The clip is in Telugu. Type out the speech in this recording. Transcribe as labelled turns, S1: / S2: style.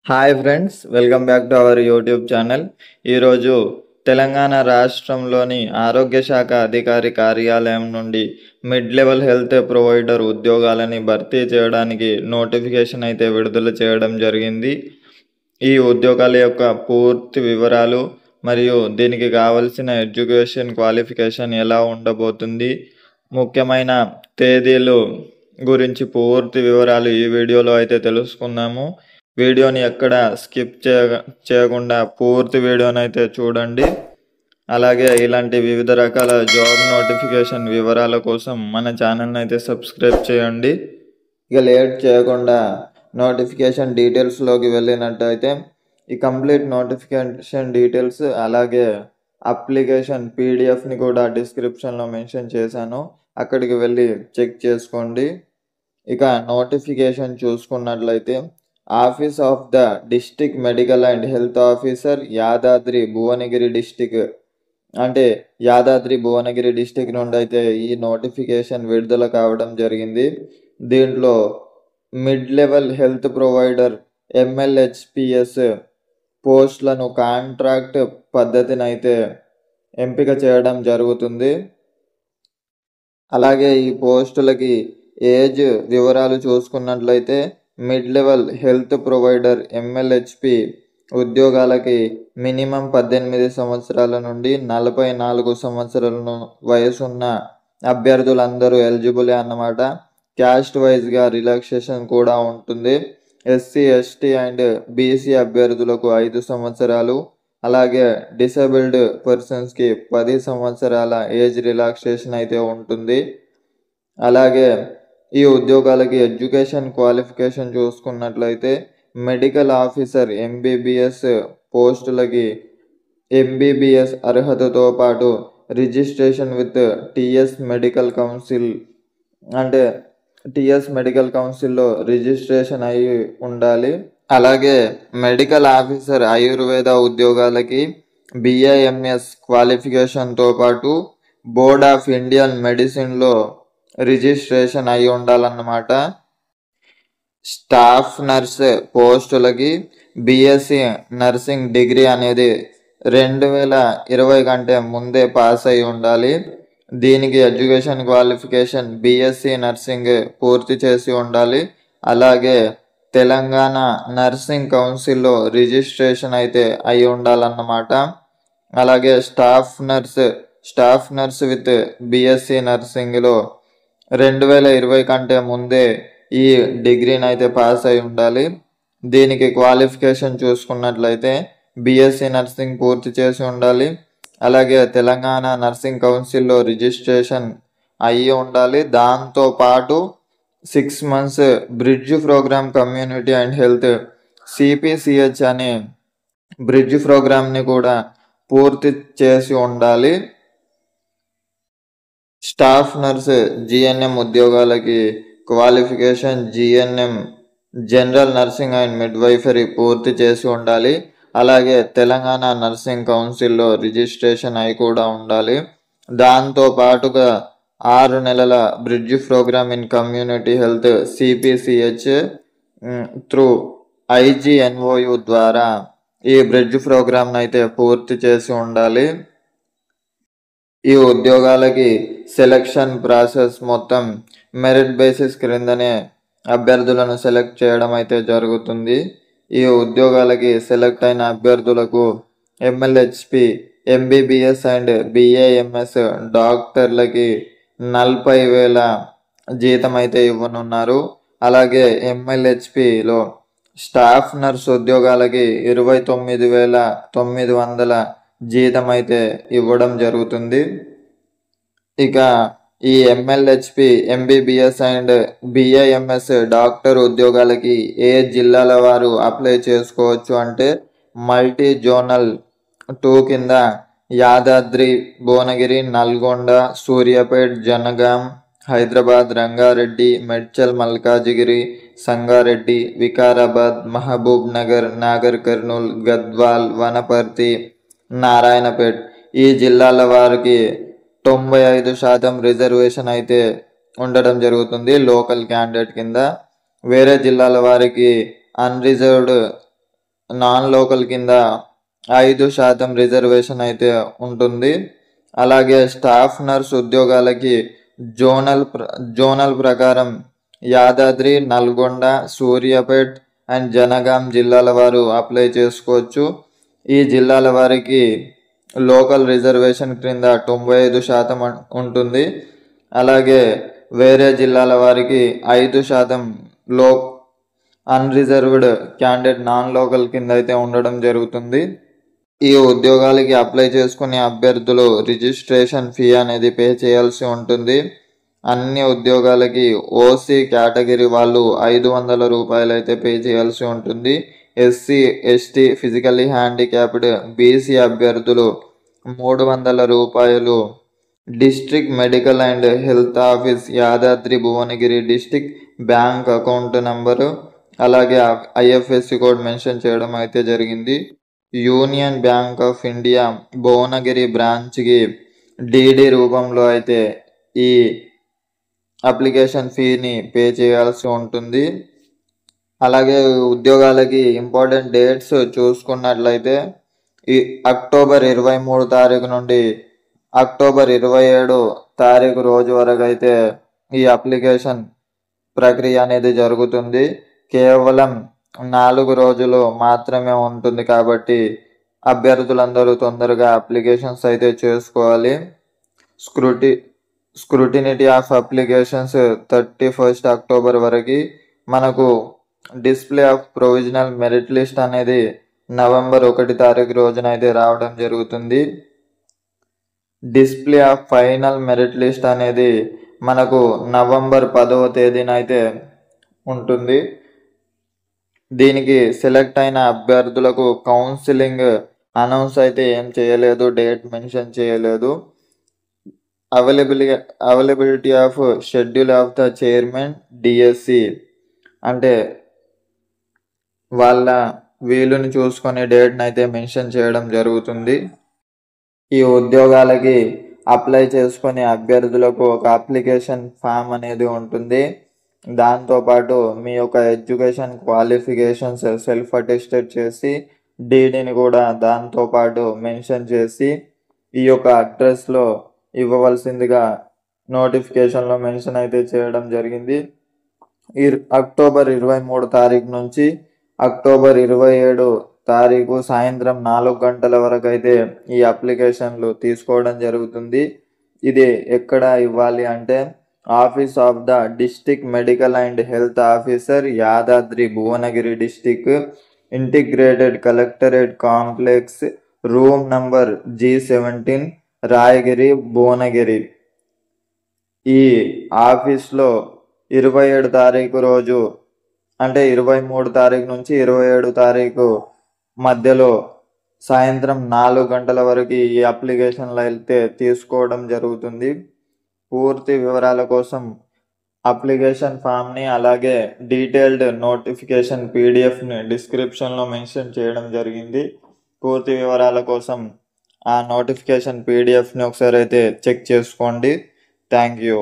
S1: Hi friends, welcome back to our YouTube channel. ఈరోజు తెలంగాణ రాష్ట్రంలోని ఆరోగ్య శాఖ అధికారి కార్యాలయం నుండి మిడ్ లెవెల్ హెల్త్ ప్రొవైడర్ ఉద్యోగాలని భర్తీ చేయడానికి నోటిఫికేషన్ అయితే విడుదల చేయడం జరిగింది. ఈ ఉద్యోగాల యొక్క పూర్తి వివరాలు మరియు దీనికి కావలసిన ఎడ్యుకేషన్ క్వాలిఫికేషన్ ఎలా ఉండబోతుంది, ముఖ్యమైన తేదీలు గురించి పూర్తి వివరాలు ఈ వీడియోలో అయితే తెలుసుకుందాము. వీడియోని ఎక్కడ స్కిప్ చేయకుండా పూర్తి వీడియోని అయితే చూడండి. అలాగే ఇలాంటి వివిధ రకాల జాబ్ నోటిఫికేషన్ వివరాల కోసం మన ఛానల్ని అయితే సబ్స్క్రైబ్ చేయండి. ఇక లేట్ చేయకుండా నోటిఫికేషన్ డీటెయిల్స్లోకి వెళ్ళినట్టయితే ఈ కంప్లీట్ నోటిఫికేషన్ డీటెయిల్స్ అలాగే అప్లికేషన్ పీడిఎఫ్ని కూడా డిస్క్రిప్షన్లో మెన్షన్ చేశాను, అక్కడికి వెళ్ళి చెక్ చేసుకోండి. ఇక నోటిఫికేషన్ చూసుకున్నట్లయితే office of the district medical and health officer Yadadri Bhuvanagiri district, అంటే యాదాద్రి భువనగిరి డిస్టిక్ నుండి అయితే ఈ నోటిఫికేషన్ విడుదల కావడం జరిగింది. దీంట్లో mid level health provider MLHPS పోస్టులను కాంట్రాక్ట్ పద్ధతిని అయితే ఎంపిక చేయడం జరుగుతుంది. అలాగే ఈ పోస్టులకి ఏజ్ వివరాలు చూసుకున్నట్లయితే mid level health provider MLHP ఉద్యోగాలకి మినిమం 18 సంవత్సరాల నుండి 44 సంవత్సరాల వయసున్న అభ్యర్థులందరూ ఎలిజిబులే అన్నమాట. క్యాస్ట్ వైజ్గా రిలాక్సేషన్ కూడా ఉంటుంది. SC ST అండ్ BC అభ్యర్థులకు 5 సంవత్సరాలు, అలాగే డిసేబుల్డ్ పర్సన్స్కి 10 సంవత్సరాల ఏజ్ రిలాక్సేషన్ అయితే ఉంటుంది. అలాగే ఈ ఉద్యోగాలకి ఎడ్యుకేషన్ క్వాలిఫికేషన్ చూసుకున్నట్లయితే మెడికల్ ఆఫీసర్ MBBS పోస్టులకి MBBS అర్హతతో పాటు registration with TS medical council, అంటే TS మెడికల్ కౌన్సిల్లో రిజిస్ట్రేషన్ అయి ఉండాలి. అలాగే మెడికల్ ఆఫీసర్ ఆయుర్వేద ఉద్యోగాలకి BIMS క్వాలిఫికేషన్తో పాటు బోర్డ్ ఆఫ్ ఇండియన్ మెడిసిన్లో రిజిస్ట్రేషన్ అయి ఉండాలన్నమాట. స్టాఫ్ నర్స్ పోస్టులకి BSc నర్సింగ్ డిగ్రీ అనేది 2020 కంటే ముందే పాస్ అయి ఉండాలి. దీనికి ఎడ్యుకేషన్ క్వాలిఫికేషన్ BSc నర్సింగ్ పూర్తి చేసి ఉండాలి. అలాగే తెలంగాణ నర్సింగ్ కౌన్సిల్లో రిజిస్ట్రేషన్ అయితే అయి ఉండాలన్నమాట. అలాగే స్టాఫ్ నర్స్ విత్ BSc నర్సింగ్లో 2020 కంటే ముందే ఈ డిగ్రీని అయితే పాస్ అయి ఉండాలి. దీనికి క్వాలిఫికేషన్ చూసుకున్నట్లయితే BSc నర్సింగ్ పూర్తి చేసి ఉండాలి. అలాగే తెలంగాణ నర్సింగ్ కౌన్సిల్లో రిజిస్ట్రేషన్ అయ్యి ఉండాలి. దాంతోపాటు 6 months bridge program community and health CPCH అనే బ్రిడ్జ్ ప్రోగ్రామ్ని కూడా పూర్తి చేసి ఉండాలి. స్టాఫ్ నర్స్ GNM ఉద్యోగాలకి qualification GNM general nursing and midwifery పూర్తి చేసి ఉండాలి. అలాగే తెలంగాణ నర్సింగ్ కౌన్సిల్లో రిజిస్ట్రేషన్ అయి కూడా ఉండాలి. దాంతో పాటుగా 6 నెలల bridge program in community health CPCH through IGNOU ద్వారా ఈ బ్రిడ్జ్ ప్రోగ్రామ్ని అయితే పూర్తి చేసి ఉండాలి. ఈ ఉద్యోగాలకి సెలక్షన్ ప్రాసెస్ మొత్తం మెరిట్ బేసిస్ క్రిందనే అభ్యర్థులను సెలెక్ట్ చేయడం అయితే జరుగుతుంది. ఈ ఉద్యోగాలకి సెలెక్ట్ అయిన అభ్యర్థులకు MLHP MBBS అండ్ BAMS డాక్టర్లకి 40,000 జీతం అయితే ఇవ్వనున్నారు. అలాగే MLHPలో స్టాఫ్ నర్స్ ఉద్యోగాలకి 29,900 జీతం అయితే ఇవ్వడం జరుగుతుంది. ఇక ఈ MLHP MBBS and BIMS doctor ఉద్యోగాలకి ఏ జిల్లాల వారు అప్లై చేసుకోవచ్చు అంటే మల్టీ జోనల్ 2 కింద యాదాద్రి భువనగిరి, నల్గొండ, సూర్యాపేట్, జనగాం, హైదరాబాద్, రంగారెడ్డి, మేడ్చల్, మల్కాజిగిరి, సంగారెడ్డి, వికారాబాద్, మహబూబ్ నగర్, నాగర్ కర్నూల్, గద్వాల్, వనపర్తి, నారాయణపేట్ ఈ జిల్లాల వారికి 95% రిజర్వేషన్ అయితే ఉండడం జరుగుతుంది లోకల్ క్యాండిడేట్ కింద. వేరే జిల్లాల వారికి అన్రిజర్వ్డ్ నాన్ లోకల్ కింద 5% రిజర్వేషన్ అయితే ఉంటుంది. అలాగే స్టాఫ్ నర్స్ ఉద్యోగాలకి జోనల్ ప్రకారం యాదాద్రి, నల్గొండ, సూర్యాపేట్ అండ్ జనగాం జిల్లాల వారు అప్లై చేసుకోవచ్చు. ఈ జిల్లాల వారికి లోకల్ రిజర్వేషన్ క్రింద 95% ఉంటుంది. అలాగే వేరే జిల్లాల వారికి 5% లో అన్రిజర్వ్డ్ క్యాండిడేట్ నాన్ లోకల్ కింద అయితే ఉండడం జరుగుతుంది. ఈ ఉద్యోగాలకి అప్లై చేసుకునే అభ్యర్థులు రిజిస్ట్రేషన్ ఫీ అనేది పే చేయాల్సి ఉంటుంది. అన్ని ఉద్యోగాలకి ఓసీ కేటగిరీ వాళ్ళు 500 రూపాయలు అయితే పే చేయాల్సి ఉంటుంది. SC, ST, physically handicapped, BC అభ్యర్థులు 300 రూపాయలు. District medical and health office, Yadadri Bhuvanagiri district bank account number, అలాగే ఐఎఫ్ఎస్సి కోడ్ మెన్షన్ చేయడం అయితే జరిగింది. Union bank of India Bhuvanagiri బ్రాంచ్కి డీడీ రూపంలో అయితే ఈ అప్లికేషన్ ఫీని పే చేయాల్సి ఉంటుంది. అలాగే ఉద్యోగాలకి ఇంపార్టెంట్ డేట్స్ చూసుకున్నట్లయితే ఈ అక్టోబర్ 23 తారీఖు నుండి అక్టోబర్ 27 తారీఖు రోజు వరకు అయితే ఈ అప్లికేషన్ ప్రక్రియ అనేది జరుగుతుంది. కేవలం 4 రోజులు మాత్రమే ఉంటుంది కాబట్టి అభ్యర్థులందరూ తొందరగా అప్లికేషన్స్ అయితే చేసుకోవాలి. స్క్రూటినిటీ ఆఫ్ అప్లికేషన్స్ 31 అక్టోబర్ వరకు. మనకు display of provisional merit list అనేది నవంబర్ 1 తారీఖు రోజున అయితే రావడం జరుగుతుంది. Display of final merit list అనేది మనకు నవంబర్ 10వ తేదీన అయితే ఉంటుంది. దీనికి సెలెక్ట్ అయిన అభ్యర్థులకు కౌన్సిలింగ్ అనౌన్స్ అయితే ఏం చేయలేదు, డేట్ మెన్షన్ చేయలేదు. Availability of schedule of the chairman DSC అంటే వాళ్ళ వీలుని చూసుకొని డేట్ని అయితే మెన్షన్ చేయడం జరుగుతుంది. ఈ ఉద్యోగాలకి అప్లై చేసుకునే అభ్యర్థులకు ఒక అప్లికేషన్ ఫామ్ అనేది ఉంటుంది. దాంతోపాటు మీ యొక్క ఎడ్యుకేషన్ క్వాలిఫికేషన్స్ సెల్ఫ్ అటెస్టెడ్ చేసి డీడీని కూడా దాంతోపాటు మెన్షన్ చేసి ఈ యొక్క అడ్రస్లో ఇవ్వవలసిందిగా నోటిఫికేషన్లో మెన్షన్ అయితే చేయడం జరిగింది. అక్టోబర్ 23 తారీఖు నుంచి అక్టోబర్ 27 తారీఖు సాయంత్రం 4 గంటల వరకు అయితే ఈ అప్లికేషన్లు తీసుకోవడం జరుగుతుంది. ఇది ఎక్కడ ఇవ్వాలి అంటే office of the district medical and health officer, Yadadri Bhuvanagiri district, integrated collectorate complex, room number G17, Rayagiri, Bhuvanagiri. ఈ ఆఫీస్లో 27 తారీఖు రోజు అంటే 23 తారీఖు నుంచి 27 తారీఖు మధ్యలో సాయంత్రం 4 గంటల వరకు ఈ అప్లికేషన్లు అయితే తీసుకోవడం జరుగుతుంది. పూర్తి వివరాల కోసం అప్లికేషన్ ఫామ్ని అలాగే డీటెయిల్డ్ నోటిఫికేషన్ పీడిఎఫ్ని డిస్క్రిప్షన్లో మెన్షన్ చేయడం జరిగింది. పూర్తి వివరాల కోసం ఆ నోటిఫికేషన్ పీడిఎఫ్ని ఒకసారి అయితే చెక్ చేసుకోండి. Thank you.